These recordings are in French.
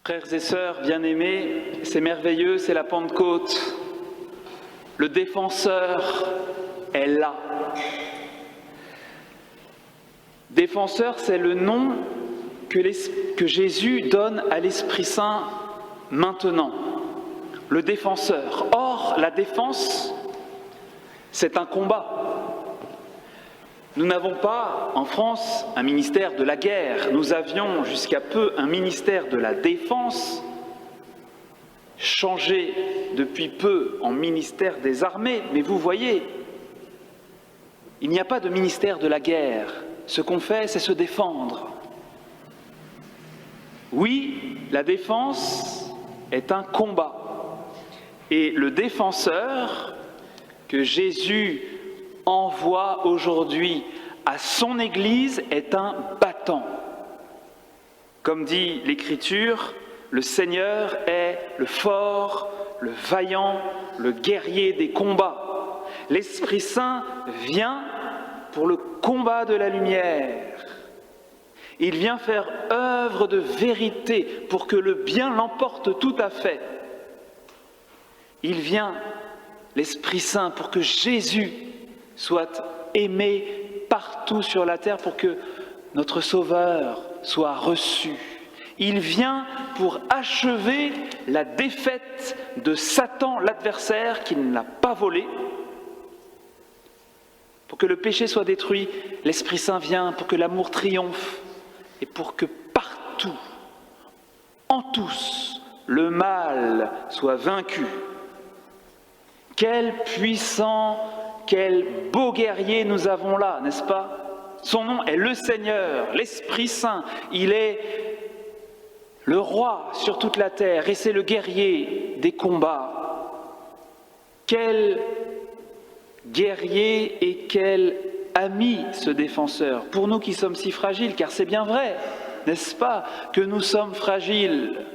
Frères et sœurs bien-aimés, c'est merveilleux, c'est la Pentecôte. Le défenseur est là. Défenseur, c'est le nom que Jésus donne à l'Esprit Saint maintenant. Le défenseur. Or, la défense, c'est un combat. Nous n'avons pas, en France, un ministère de la guerre. Nous avions jusqu'à peu un ministère de la défense, changé depuis peu en ministère des armées. Mais vous voyez, il n'y a pas de ministère de la guerre. Ce qu'on fait, c'est se défendre. Oui, la défense est un combat. Et le défenseur que Jésus envoie aujourd'hui à son Église est un battant. Comme dit l'Écriture, le Seigneur est le fort, le vaillant, le guerrier des combats. L'Esprit Saint vient pour le combat de la lumière. Il vient faire œuvre de vérité pour que le bien l'emporte tout à fait. Il vient, l'Esprit Saint, pour que Jésus soit aimé partout sur la terre, pour que notre Sauveur soit reçu. Il vient pour achever la défaite de Satan, l'adversaire qui ne l'a pas volé. Pour que le péché soit détruit, l'Esprit Saint vient pour que l'amour triomphe et pour que partout, en tous, le mal soit vaincu. Quel puissant, quel beau guerrier nous avons là, n'est-ce pas? Son nom est le Seigneur, l'Esprit Saint. Il est le roi sur toute la terre et c'est le guerrier des combats. Quel guerrier et quel ami ce défenseur, pour nous qui sommes si fragiles, car c'est bien vrai, n'est-ce pas, que nous sommes fragiles.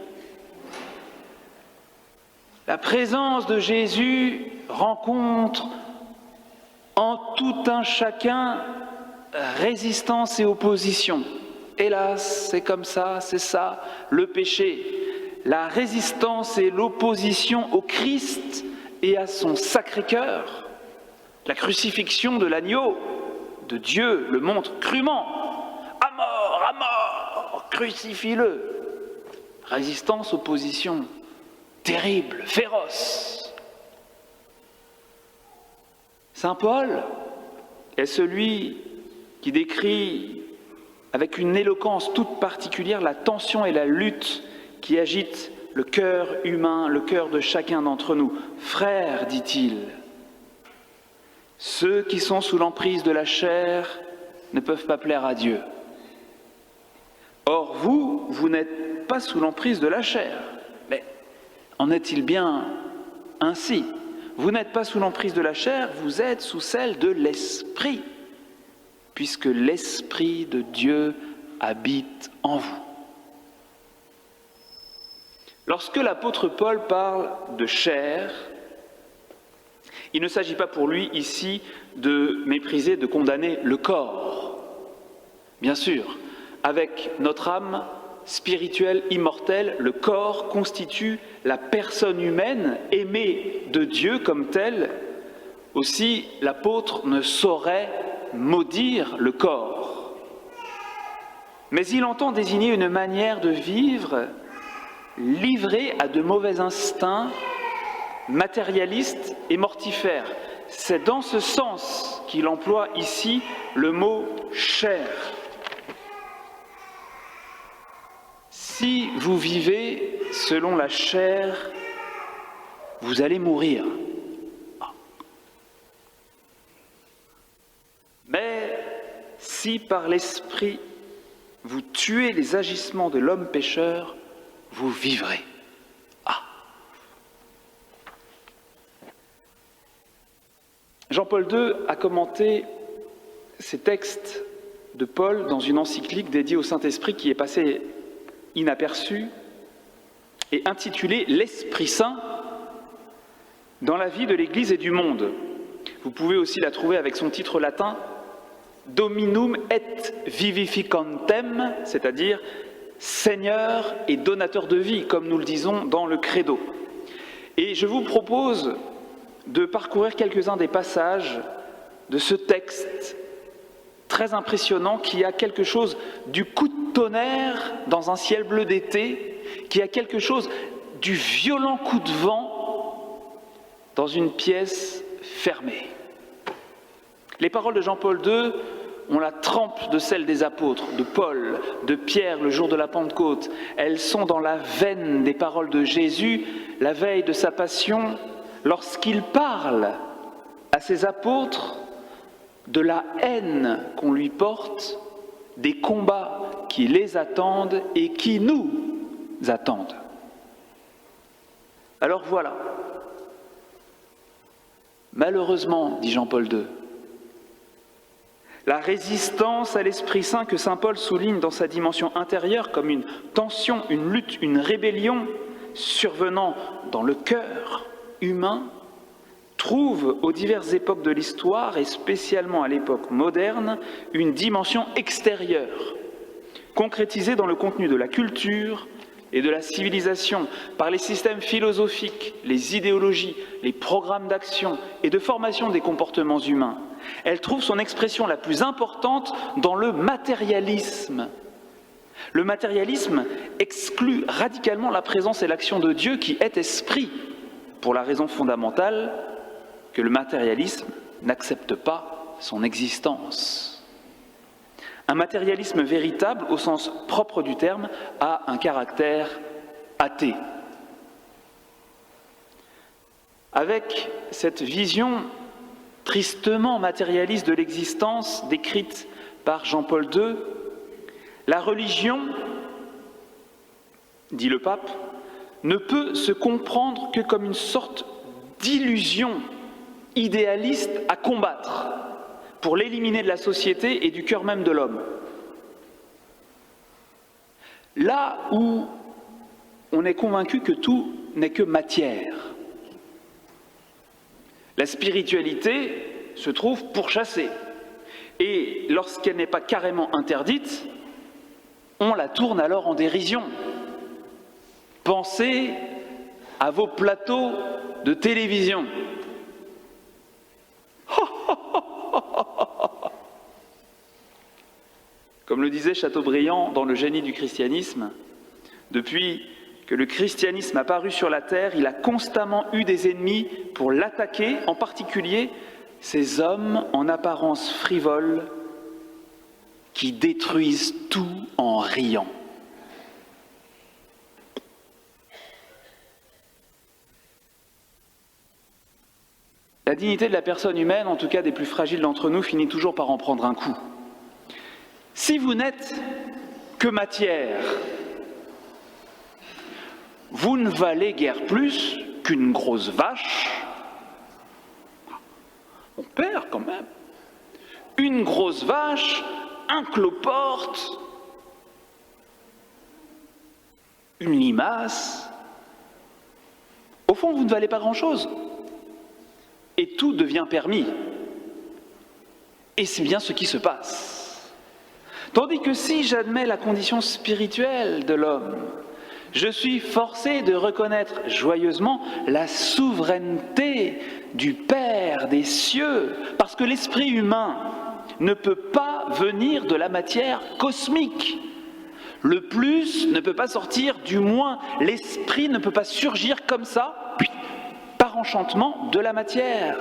La présence de Jésus rencontre en tout un chacun résistance et opposition. Hélas, c'est comme ça, c'est ça, le péché. La résistance et l'opposition au Christ et à son Sacré-Cœur. La crucifixion de l'agneau de Dieu le montre crûment. À mort, crucifie-le. Résistance, opposition, terrible, féroce. Saint Paul est celui qui décrit avec une éloquence toute particulière la tension et la lutte qui agitent le cœur humain, le cœur de chacun d'entre nous. Frères, dit-il, ceux qui sont sous l'emprise de la chair ne peuvent pas plaire à Dieu. Or, vous n'êtes pas sous l'emprise de la chair. Mais en est-il bien ainsi? Vous n'êtes pas sous l'emprise de la chair, vous êtes sous celle de l'Esprit, puisque l'Esprit de Dieu habite en vous. Lorsque l'apôtre Paul parle de chair, il ne s'agit pas pour lui ici de mépriser, de condamner le corps. Bien sûr, avec notre âme spirituelle immortelle, le corps constitue la personne humaine aimée de Dieu comme telle. Aussi, l'apôtre ne saurait maudire le corps. Mais il entend désigner une manière de vivre livrée à de mauvais instincts, matérialiste et mortifère. C'est dans ce sens qu'il emploie ici le mot « chair ». Si vous vivez selon la chair, vous allez mourir. Mais si par l'Esprit vous tuez les agissements de l'homme pécheur, vous vivrez. Jean-Paul II a commenté ces textes de Paul dans une encyclique dédiée au Saint-Esprit qui est passée inaperçue et intitulée « L'Esprit Saint dans la vie de l'Église et du monde ». Vous pouvez aussi la trouver avec son titre latin « Dominum et vivificantem », c'est-à-dire « Seigneur et donateur de vie, comme nous le disons dans le Credo. Et je vous propose de parcourir quelques-uns des passages de ce texte très impressionnant qui a quelque chose du coup de tonnerre dans un ciel bleu d'été, qui a quelque chose du violent coup de vent dans une pièce fermée. Les paroles de Jean-Paul II ont la trempe de celles des apôtres, de Paul, de Pierre le jour de la Pentecôte. Elles sont dans la veine des paroles de Jésus la veille de sa passion, lorsqu'il parle à ses apôtres de la haine qu'on lui porte, des combats qui les attendent et qui nous attendent. Alors voilà, malheureusement, dit Jean-Paul II, la résistance à l'Esprit Saint que saint Paul souligne dans sa dimension intérieure comme une tension, une lutte, une rébellion survenant dans le cœur humain, trouve aux diverses époques de l'histoire, et spécialement à l'époque moderne, une dimension extérieure, concrétisée dans le contenu de la culture et de la civilisation, par les systèmes philosophiques, les idéologies, les programmes d'action et de formation des comportements humains. Elle trouve son expression la plus importante dans le matérialisme. Le matérialisme exclut radicalement la présence et l'action de Dieu qui est esprit, pour la raison fondamentale que le matérialisme n'accepte pas son existence. Un matérialisme véritable, au sens propre du terme, a un caractère athée. Avec cette vision tristement matérialiste de l'existence décrite par Jean-Paul II, la religion, dit le pape, ne peut se comprendre que comme une sorte d'illusion idéaliste à combattre pour l'éliminer de la société et du cœur même de l'homme. Là où on est convaincu que tout n'est que matière, la spiritualité se trouve pourchassée. Et lorsqu'elle n'est pas carrément interdite, on la tourne alors en dérision. Pensez à vos plateaux de télévision. Comme le disait Chateaubriand dans Le génie du christianisme, depuis que le christianisme a paru sur la terre, il a constamment eu des ennemis pour l'attaquer, en particulier ces hommes en apparence frivoles qui détruisent tout en riant. La dignité de la personne humaine, en tout cas des plus fragiles d'entre nous, finit toujours par en prendre un coup. Si vous n'êtes que matière, vous ne valez guère plus qu'une grosse vache. On perd quand même. Une grosse vache, un cloporte, une limace. Au fond, vous ne valez pas grand-chose. Et tout devient permis. Et c'est bien ce qui se passe. Tandis que si j'admets la condition spirituelle de l'homme, je suis forcé de reconnaître joyeusement la souveraineté du Père des cieux, parce que l'esprit humain ne peut pas venir de la matière cosmique. Le plus ne peut pas sortir, du moins l'esprit ne peut pas surgir comme ça, par enchantement, de la matière.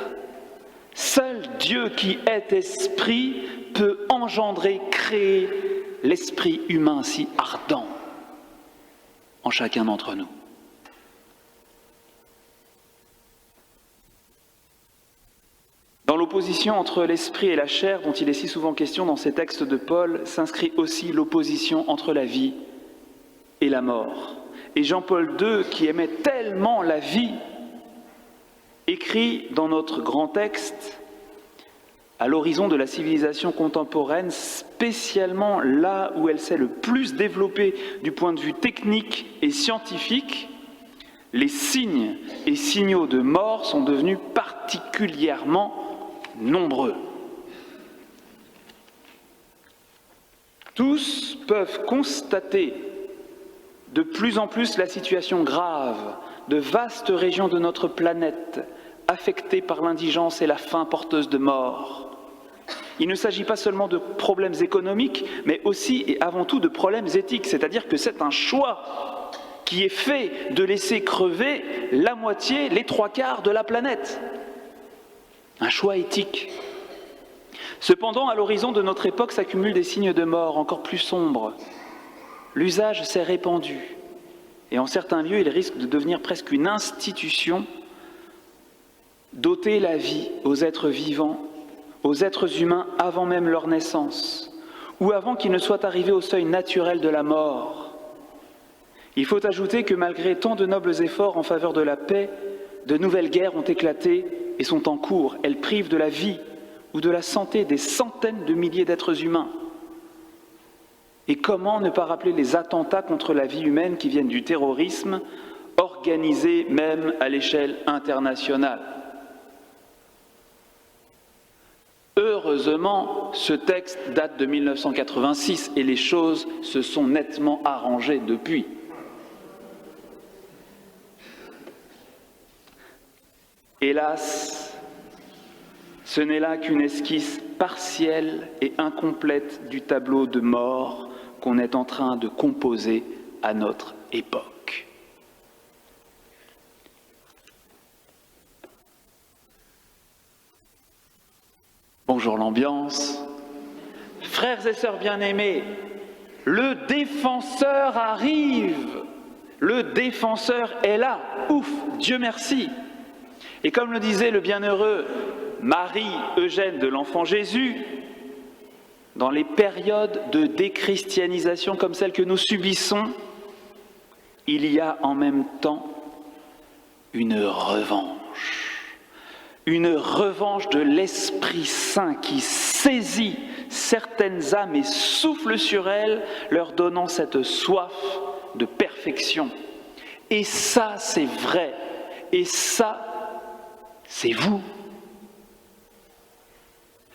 Seul Dieu qui est esprit peut engendrer, créer l'esprit humain si ardent en chacun d'entre nous. Dans l'opposition entre l'esprit et la chair, dont il est si souvent question dans ces textes de Paul, s'inscrit aussi l'opposition entre la vie et la mort. Et Jean-Paul II, qui aimait tellement la vie, écrit dans notre grand texte, à l'horizon de la civilisation contemporaine, spécialement là où elle s'est le plus développée du point de vue technique et scientifique, les signes et signaux de mort sont devenus particulièrement nombreux. Tous peuvent constater de plus en plus la situation grave de vastes régions de notre planète affectées par l'indigence et la faim porteuse de mort. Il ne s'agit pas seulement de problèmes économiques, mais aussi et avant tout de problèmes éthiques, c'est-à-dire que c'est un choix qui est fait de laisser crever la moitié, les 3/4 de la planète. Un choix éthique. Cependant, à l'horizon de notre époque s'accumulent des signes de mort encore plus sombres. L'usage s'est répandu, et en certains lieux, il risque de devenir presque une institution, d'ôter la vie aux êtres vivants, aux êtres humains avant même leur naissance, ou avant qu'ils ne soient arrivés au seuil naturel de la mort. Il faut ajouter que malgré tant de nobles efforts en faveur de la paix, de nouvelles guerres ont éclaté et sont en cours. Elles privent de la vie ou de la santé des centaines de milliers d'êtres humains. Et comment ne pas rappeler les attentats contre la vie humaine qui viennent du terrorisme, organisé même à l'échelle internationale. Heureusement, ce texte date de 1986 et les choses se sont nettement arrangées depuis. Hélas, ce n'est là qu'une esquisse partielle et incomplète du tableau de mort qu'on est en train de composer à notre époque. Bonjour l'ambiance. Frères et sœurs bien-aimés, le défenseur arrive. Le défenseur est là. Ouf, Dieu merci. Et comme le disait le bienheureux Marie-Eugène de l'Enfant Jésus, dans les périodes de déchristianisation comme celle que nous subissons, il y a en même temps une revanche de l'Esprit Saint qui saisit certaines âmes et souffle sur elles, leur donnant cette soif de perfection. Et ça, c'est vrai. Et ça, c'est vous.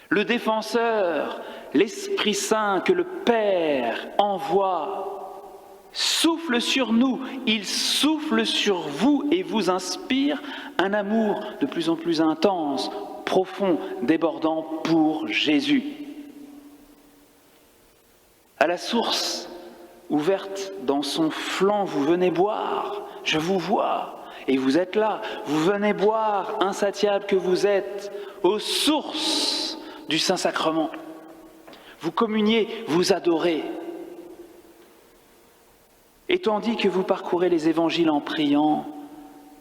Le défenseur, l'Esprit Saint que le Père envoie, souffle sur nous, il souffle sur vous et vous inspire un amour de plus en plus intense, profond, débordant pour Jésus. À la source ouverte dans son flanc, vous venez boire, je vous vois. Et vous êtes là, vous venez boire, insatiable que vous êtes, aux sources du Saint-Sacrement. Vous communiez, vous adorez. Et tandis que vous parcourez les évangiles en priant,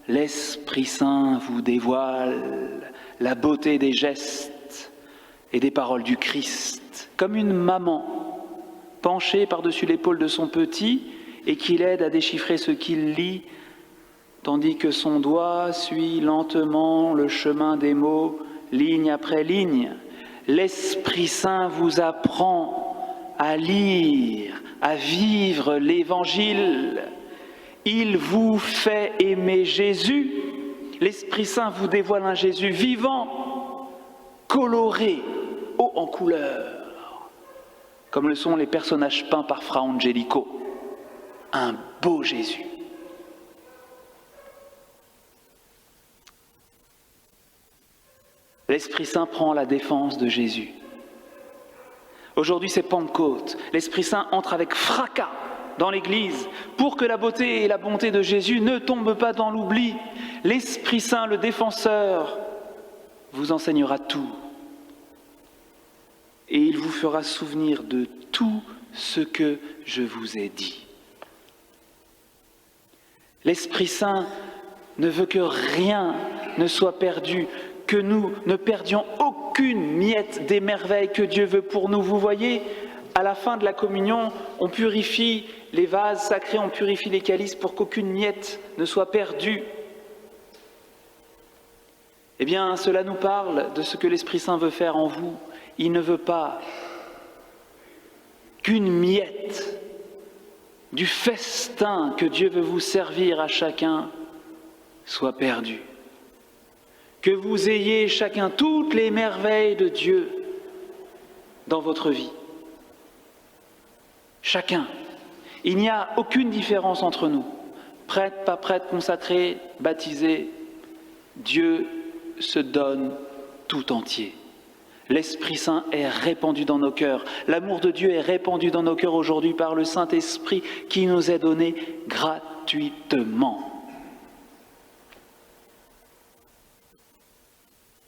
l'Esprit Saint vous dévoile la beauté des gestes et des paroles du Christ, comme une maman penchée par-dessus l'épaule de son petit et qui l'aide à déchiffrer ce qu'il lit, tandis que son doigt suit lentement le chemin des mots, ligne après ligne. L'Esprit Saint vous apprend à lire, à vivre l'Évangile. Il vous fait aimer Jésus. L'Esprit Saint vous dévoile un Jésus vivant, coloré, haut en couleur, comme le sont les personnages peints par Fra Angelico. Un beau Jésus. L'Esprit Saint prend la défense de Jésus. Aujourd'hui, c'est Pentecôte. L'Esprit Saint entre avec fracas dans l'Église pour que la beauté et la bonté de Jésus ne tombent pas dans l'oubli. L'Esprit Saint, le défenseur, vous enseignera tout. Et il vous fera souvenir de tout ce que je vous ai dit. L'Esprit Saint ne veut que rien ne soit perdu, que nous ne perdions aucune miette des merveilles que Dieu veut pour nous. Vous voyez, à la fin de la communion, on purifie les vases sacrés, on purifie les calices pour qu'aucune miette ne soit perdue. Eh bien, cela nous parle de ce que l'Esprit Saint veut faire en vous. Il ne veut pas qu'une miette du festin que Dieu veut vous servir à chacun soit perdue. Que vous ayez chacun toutes les merveilles de Dieu dans votre vie. Chacun. Il n'y a aucune différence entre nous. Prêtre, pas prêtre, consacré, baptisé, Dieu se donne tout entier. L'Esprit Saint est répandu dans nos cœurs. L'amour de Dieu est répandu dans nos cœurs aujourd'hui par le Saint-Esprit qui nous est donné gratuitement.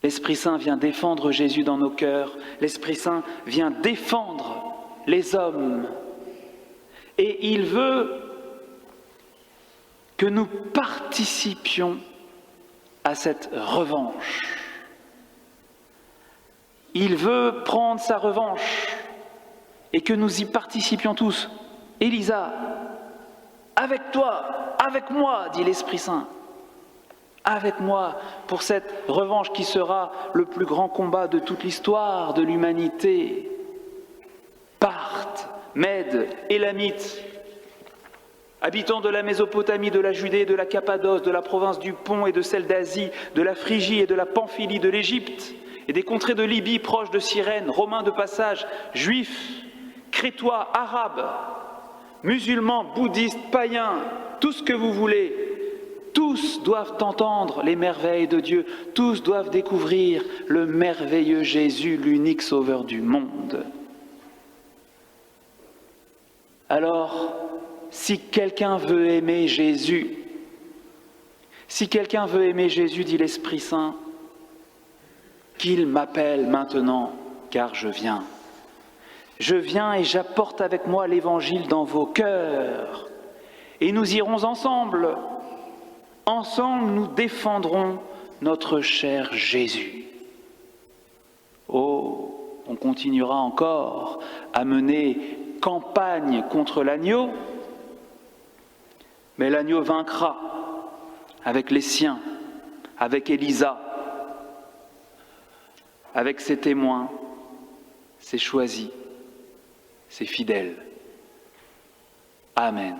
L'Esprit Saint vient défendre Jésus dans nos cœurs. L'Esprit Saint vient défendre les hommes. Et il veut que nous participions à cette revanche. Il veut prendre sa revanche et que nous y participions tous. Élisa, avec toi, avec moi, dit l'Esprit Saint. Avec moi pour cette revanche qui sera le plus grand combat de toute l'histoire de l'humanité. Parthes, Mèdes, Élamites, habitants de la Mésopotamie, de la Judée, de la Cappadoce, de la province du Pont et de celle d'Asie, de la Phrygie et de la Pamphylie, de l'Égypte et des contrées de Libye proches de Cyrène, Romains de passage, Juifs, Crétois, Arabes, musulmans, bouddhistes, païens, tout ce que vous voulez. Tous doivent entendre les merveilles de Dieu, tous doivent découvrir le merveilleux Jésus, l'unique sauveur du monde. Alors, si quelqu'un veut aimer Jésus, dit l'Esprit Saint, qu'il m'appelle maintenant, car je viens. Je viens et j'apporte avec moi l'Évangile dans vos cœurs. Et nous irons ensemble. Ensemble, nous défendrons notre cher Jésus. Oh, on continuera encore à mener campagne contre l'agneau, mais l'agneau vaincra avec les siens, avec Élisa, avec ses témoins, ses choisis, ses fidèles. Amen.